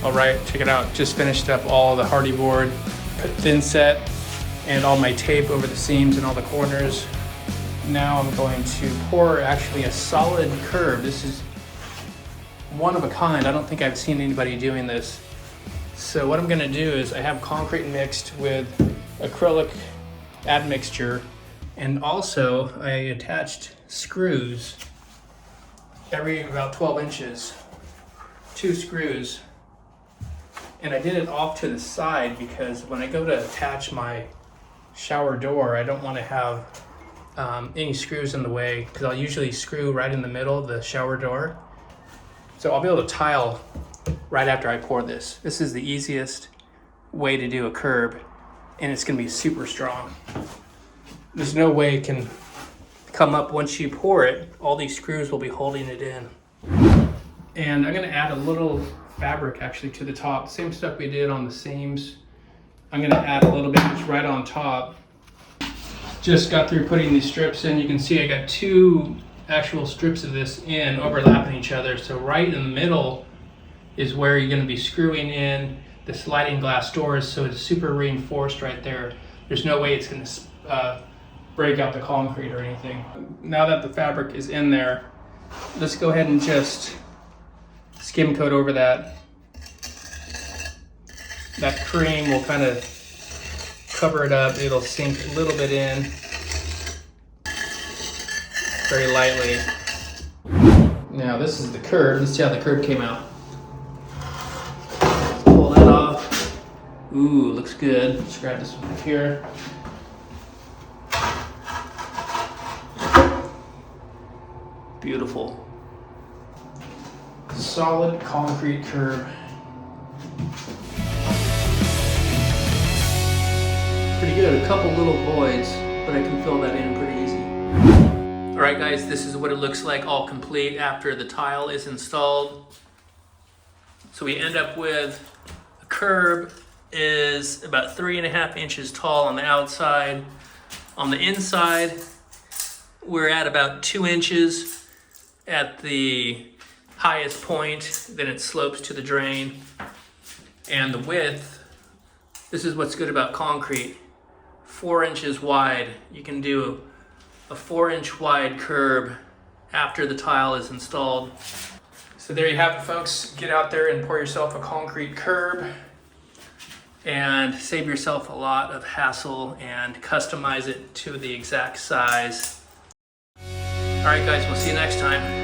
All right, check it out. Just finished up all the hardy board, put thin set and all my tape over the seams and all the corners. Now I'm going to pour actually a solid curb. This is one of a kind. I don't think I've seen anybody doing this. So what I'm gonna do is I have concrete mixed with acrylic admixture, and also I attached screws every about 12 inches, 2 screws. And I did it off to the side because when I go to attach my shower door, I don't want to have any screws in the way, because I'll usually screw right in the middle of the shower door. So I'll be able to tile right after I pour this. This is the easiest way to do a curb, and it's going to be super strong. There's no way it can come up once you pour it. All these screws will be holding it in. And I'm going to add a little fabric actually to the top. Same stuff we did on the seams. I'm going to add a little bit just right on top. Just got through putting these strips in. You can see I got 2 actual strips of this in overlapping each other. So right in the middle is where you're going to be screwing in the sliding glass doors, so it's super reinforced right there. There's no way it's going to break out the concrete or anything. Now that the fabric is in there, let's go ahead and just skim coat over that. That cream will kind of cover it up. It'll sink a little bit in very lightly. Now this is the curb. Let's see how the curb came out. Pull that off. Ooh, looks good. Let's grab this one up here. Beautiful. Solid concrete curb. Pretty good. A couple little voids, but I can fill that in pretty easy. All right, guys, this is what it looks like all complete after the tile is installed. So we end up with a curb is about 3.5 inches tall on the outside. On the inside, we're at about 2 inches at the highest point, then it slopes to the drain. And the width, this is what's good about concrete, 4 inches wide. You can do a 4-inch wide curb after the tile is installed. So there you have it, folks. Get out there and pour yourself a concrete curb and save yourself a lot of hassle and customize it to the exact size. All right, guys, we'll see you next time.